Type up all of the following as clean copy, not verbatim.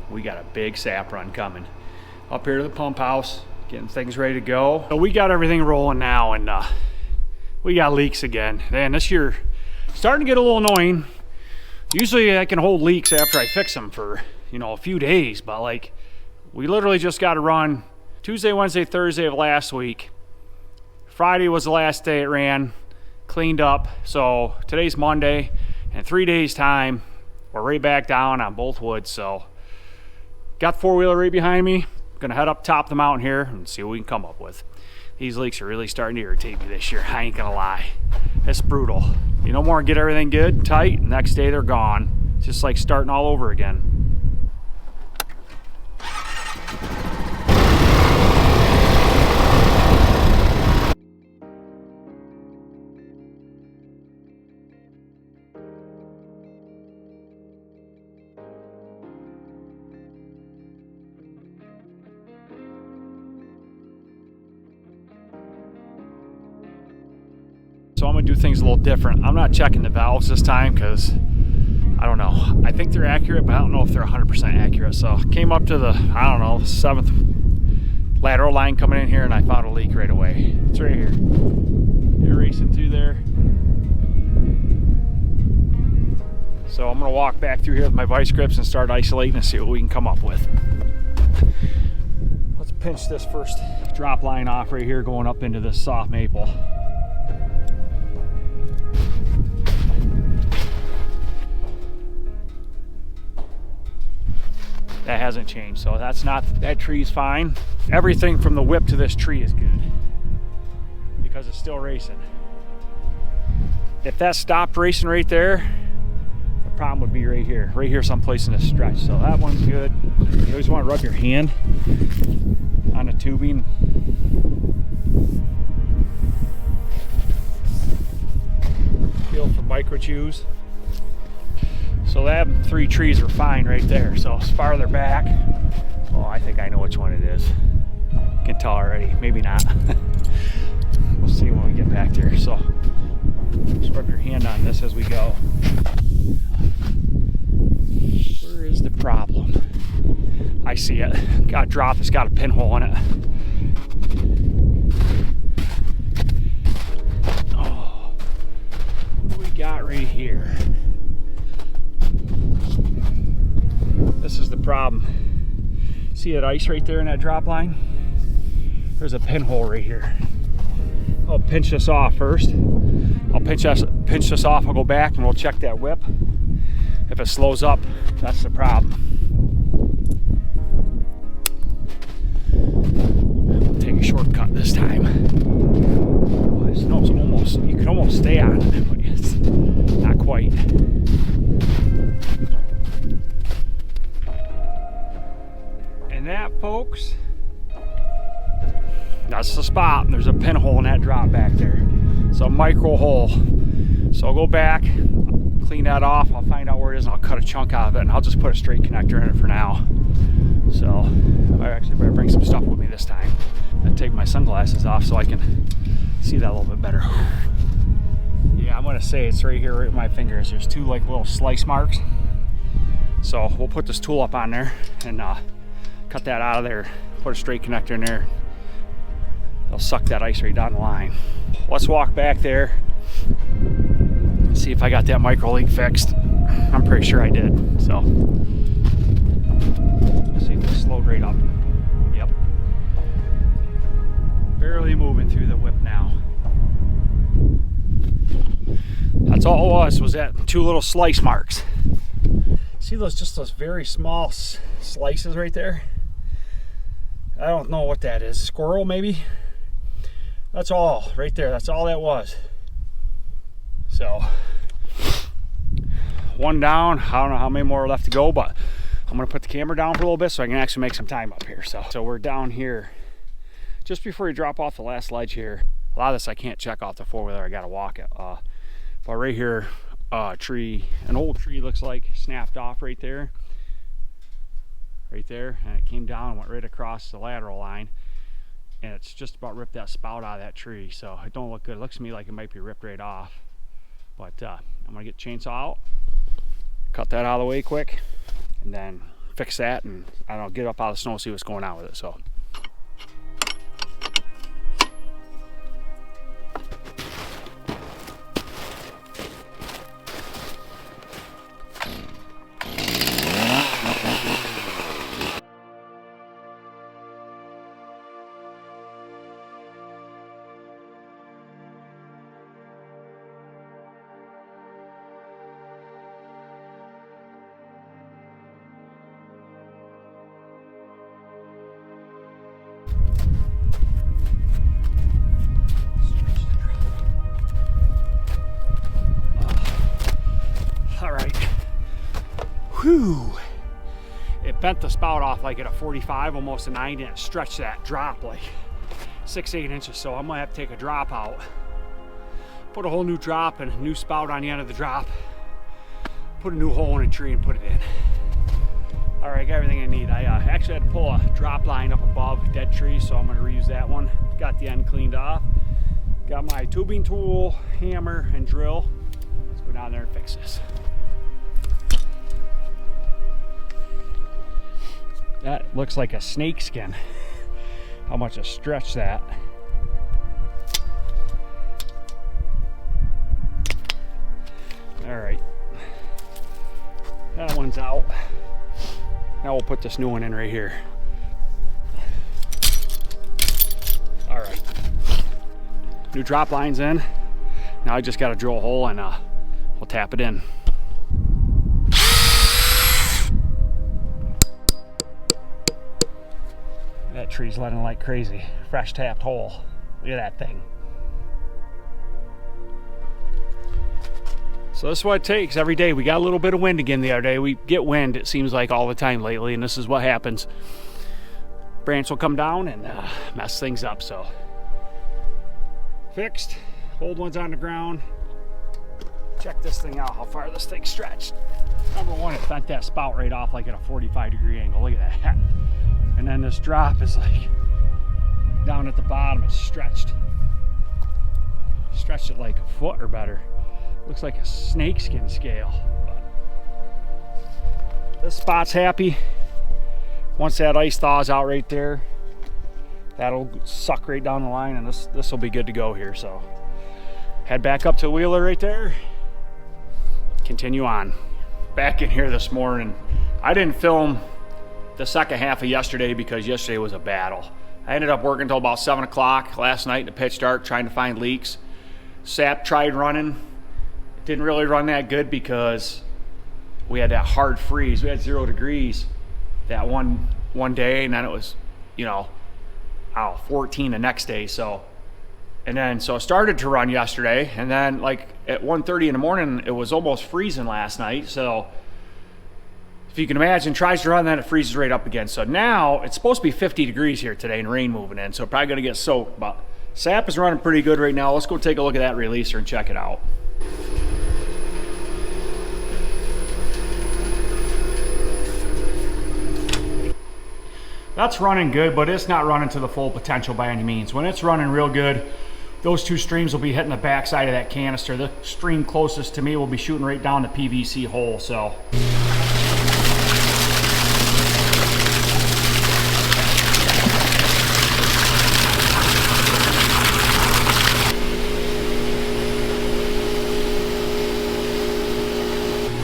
we got a big sap run coming. Up here to the pump house, getting things ready to go. So we got everything rolling now, and we got leaks again. Man, this year starting to get a little annoying. Usually I can hold leaks after I fix them for, you know, a few days, but like we literally just got to run Tuesday, Wednesday, Thursday of last week. Friday was the last day it ran, cleaned up. So today's Monday, in 3 days time, we're right back down on both woods. So got four-wheeler right behind me. Gonna head up top of the mountain here and see what we can come up with. These leaks are really starting to irritate me this year. I ain't gonna lie. It's brutal. You no more get everything good, tight, next day they're gone. It's just like starting all over again. So I'm gonna do things a little different. I'm not checking the valves this time because I don't know. I think they're accurate, but I don't know if they're 100% accurate. So came up to the, I don't know, 7th lateral line coming in here, and I found a leak right away. It's right here. You're racing through there. So I'm gonna walk back through here with my vice grips and start isolating and see what we can come up with. Let's pinch this first drop line off right here going up into this soft maple. That hasn't changed, so that tree's fine. Everything from the whip to this tree is good because it's still racing. If that stopped racing right there, the problem would be right here someplace in this stretch. So that one's good. You always want to rub your hand on the tubing. Feel for micro chews. So that 3 trees are fine right there. So it's farther back. Oh, I think I know which one it is. Can tell already. Maybe not. We'll see when we get back there. So just rub your hand on this as we go. Where is the problem? I see it. Got dropped. It's got a pinhole in it. Oh, what do we got right here? This is the problem. See that ice right there in that drop line? There's a pinhole right here. I'll pinch this off first. I'll pinch this off, I'll go back and we'll check that whip. If it slows up, that's the problem. I'll take a shortcut this time. Well, it's almost, you can almost stay on it, but it's not quite. And that, folks, that's the spot. There's a pinhole in that drop back there. It's a micro hole. So I'll go back, clean that off, I'll find out where it is, and I'll cut a chunk out of it, and I'll just put a straight connector in it for now. So I actually better bring some stuff with me this time. And take my sunglasses off so I can see that a little bit better. Yeah, I'm gonna say it's right here, right with my fingers. There's 2 like little slice marks. So we'll put this tool up on there and cut that out of there, put a straight connector in there. It'll suck that ice right down the line. Let's walk back there and see if I got that micro leak fixed. I'm pretty sure I did. So let's see if it slowed right up. Yep. Barely moving through the whip now. That's all it was that 2 little slice marks. See those very small slices right there? I don't know what that is. Squirrel maybe? That's all right there. That's all that was. So 1 down. I don't know how many more are left to go, but I'm gonna put the camera down for a little bit so I can actually make some time up here. So we're down here just before you drop off the last ledge here. A lot of this I can't check off the 4-wheeler. I gotta walk it. But right here, tree, an old tree looks like, snapped off right there, and it came down and went right across the lateral line, and it's just about ripped that spout out of that tree. So it don't look good. It looks to me like it might be ripped right off, but I'm gonna get the chainsaw out, cut that out of the way quick, and then fix that, and I don't know, get up out of the snow, see what's going on with it. So. All right. Whew. It bent the spout off like at a 45, almost a 90, and it stretched that drop like 6-8 inches. So I'm gonna have to take a drop out, put a whole new drop and a new spout on the end of the drop, put a new hole in a tree and put it in. All right, got everything I need. I actually had to pull a drop line up above dead trees, so I'm gonna reuse that one. Got the end cleaned off. Got my tubing tool, hammer, and drill. Let's go down there and fix this. That looks like a snake skin. How much I stretch that. All right, that one's out. Now we'll put this new one in right here. All right, new drop lines in. Now I just got to drill a hole and we'll tap it in. That tree's letting like crazy. Fresh tapped hole. Look at that thing. So this is what it takes every day. We got a little bit of wind again the other day. We get wind, it seems like, all the time lately, and this is what happens. Branch will come down and mess things up. So fixed. Old one's on the ground. Check this thing out, how far this thing's stretched. Number one, it bent that spout right off like at a 45-degree angle. Look at that. And then this drop is like down at the bottom, it's stretched. Stretched it like a foot or better. Looks like a snakeskin scale. But this spot's happy. Once that ice thaws out right there, that'll suck right down the line, and this will be good to go here. So head back up to the wheeler right there. Continue on. Back in here this morning. I didn't film the second half of yesterday because yesterday was a battle. I ended up working until about 7 o'clock last night in the pitch dark trying to find leaks. SAP tried running. It didn't really run that good because we had that hard freeze. We had 0 degrees that one day, and then it was, 14 the next day. So it started to run yesterday, and then like at 1:30 in the morning, it was almost freezing last night. So if you can imagine, tries to run, then it freezes right up again. So now it's supposed to be 50 degrees here today and rain moving in, so probably gonna get soaked, but SAP is running pretty good right now. Let's go take a look at that releaser and check it out. That's running good, but it's not running to the full potential by any means. When it's running real good, those two streams will be hitting the backside of that canister. The stream closest to me will be shooting right down the PVC hole, so.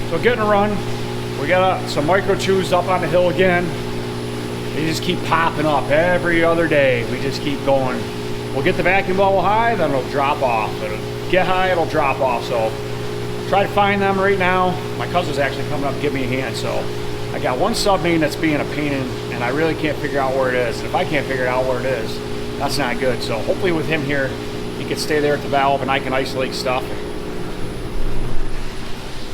So getting a run. We got some micro chews up on the hill again. They just keep popping up every other day. We just keep going. We'll get the vacuum level high, then it'll drop off. It'll get high, it'll drop off. So try to find them right now. My cousin's actually coming up to give me a hand. So I got one sub main that's being a pain in, and I really can't figure out where it is. And if I can't figure out where it is, that's not good. So hopefully with him here, he can stay there at the valve and I can isolate stuff.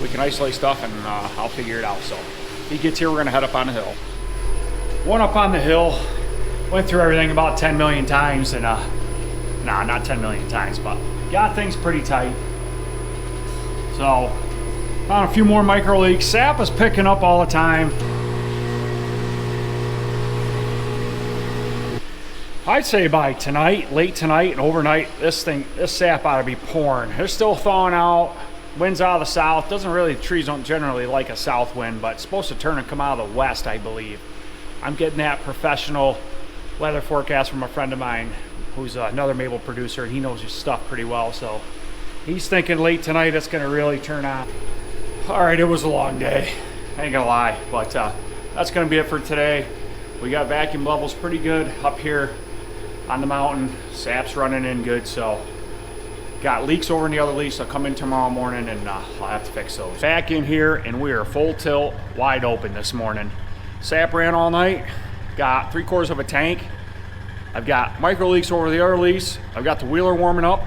We can isolate stuff and I'll figure it out. So if he gets here, we're gonna head up on the hill. One up on the hill, went through everything about 10 million times and nah, not 10 million times, but got things pretty tight. So found a few more micro leaks. SAP is picking up all the time. I'd say by tonight, late tonight and overnight, this SAP ought to be pouring. They're still thawing out. Wind's out of the south. Trees don't generally like a south wind, but it's supposed to turn and come out of the west, I believe. I'm getting that professional weather forecast from a friend of mine who's another maple producer, and he knows his stuff pretty well, so he's thinking late tonight it's gonna really turn on. All right, it was a long day, I ain't gonna lie, but that's gonna be it for today. We got vacuum levels pretty good up here on the mountain. Sap's running in good, so got leaks over in the other lease. I'll come in tomorrow morning and I'll have to fix those. Back in here, and we are full tilt, wide open this morning. Sap ran all night, got 3/4 of a tank. I've got micro leaks over the other lease. I've got the wheeler warming up.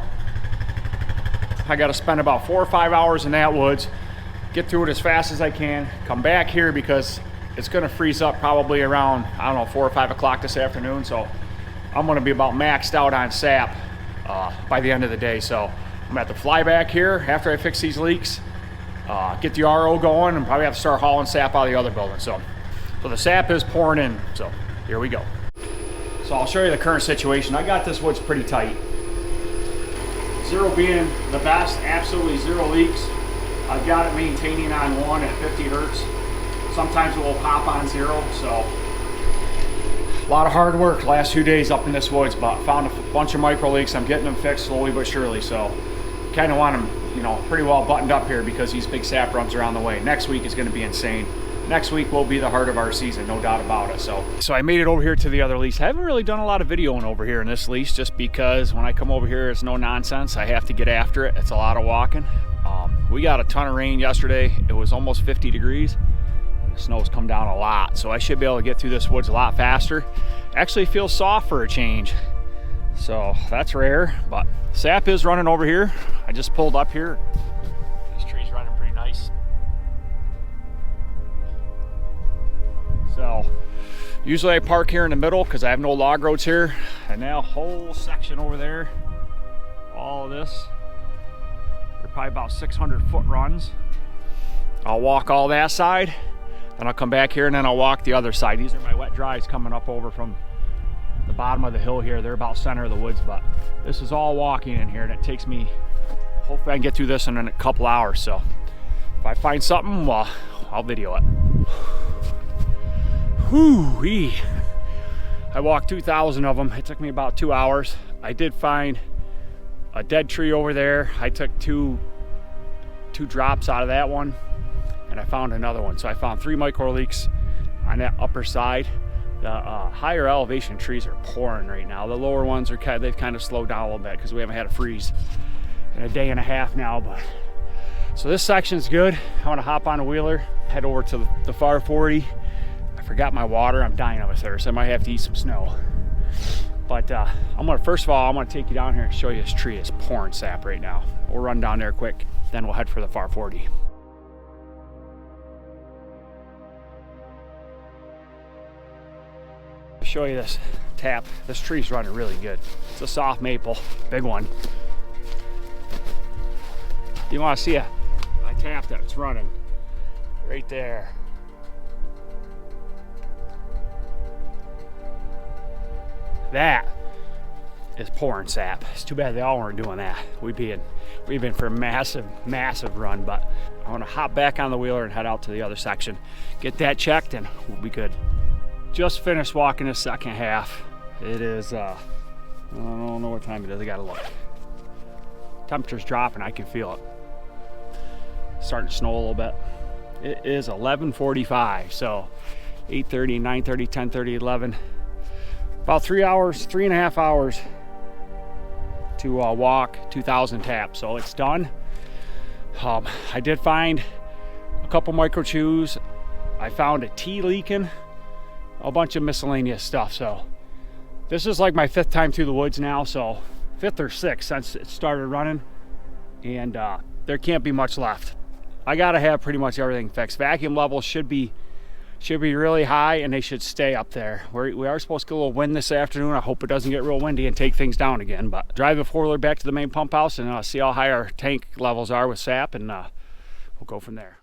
I got to spend about 4 or 5 hours in that woods, get through it as fast as I can, come back here because it's going to freeze up probably around, I don't know, 4 or 5 o'clock this afternoon. So I'm going to be about maxed out on sap by the end of the day. So I'm going to have to fly back here after I fix these leaks, get the RO going, and probably have to start hauling sap out of the other building. So the sap is pouring in. So here we go. So I'll show you the current situation. I got this woods pretty tight. 0 being the best, absolutely 0 leaks. I've got it maintaining on 1 at 50 hertz. Sometimes it will pop on 0, so a lot of hard work last 2 days up in this woods, but found a bunch of micro leaks. I'm getting them fixed slowly but surely, so kind of want them, you know, pretty well buttoned up here because these big sap runs are on the way. Next week is going to be insane. Next week will be the heart of our season, no doubt about it. So I made it over here to the other lease. I haven't really done a lot of videoing over here in this lease just because when I come over here, it's no nonsense. I have to get after it. It's a lot of walking. We got a ton of rain yesterday. It was almost 50 degrees. The snow's come down a lot, so I should be able to get through this woods a lot faster. Actually feels soft for a change, so that's rare, but sap is running over here. I just pulled up here. This tree's running pretty nice. So usually I park here in the middle because I have no log roads here, and now whole section over there, all of this, they're probably about 600-foot runs. I'll walk all that side, then I'll come back here, and then I'll walk the other side. These are my wet dries coming up over from the bottom of the hill here. They're about center of the woods, but this is all walking in here, and it takes me, hopefully I can get through this in a couple hours. So if I find something, well, I'll video it. Whoo-wee. I walked 2,000 of them. It took me about 2 hours. I did find a dead tree over there. I took two drops out of that one, and I found another one. So I found 3 micro leaks on that upper side. The higher elevation trees are pouring right now. The lower ones are they've kind of slowed down a little bit because we haven't had a freeze in a day and a half now. But so this section's good. I want to hop on a wheeler, head over to the far 40. I forgot my water. I'm dying of a thirst. I might have to eat some snow. But first of all, I'm gonna take you down here and show you this tree. It's pouring sap right now. We'll run down there quick, then we'll head for the far 40. I'll show you this tap. This tree's running really good. It's a soft maple, big one. You wanna see I tapped it, it's running right there. That is pouring sap. It's too bad they all weren't doing that. We've been for a massive run, but I want to hop back on the wheeler and head out to the other section, get that checked, and we'll be good. Just finished walking the second half. It is I don't know what time it is. I gotta look. Temperature's dropping. I can feel it. Starting to snow a little bit. It is 11:45, so 8:30, 9:30, 10:30, 11. About 3.5 hours to walk 2,000 taps, so it's done. I did find a couple micro chews. I found a T leaking, a bunch of miscellaneous stuff. So this is like my 5th time through the woods now, so 5th or 6th since it started running, and there can't be much left. I gotta have pretty much everything fixed. Vacuum levels should be really high, and they should stay up there. We are supposed to get a little wind this afternoon. I hope it doesn't get real windy and take things down again. But drive the 4-wheeler back to the main pump house and see how high our tank levels are with sap, and we'll go from there.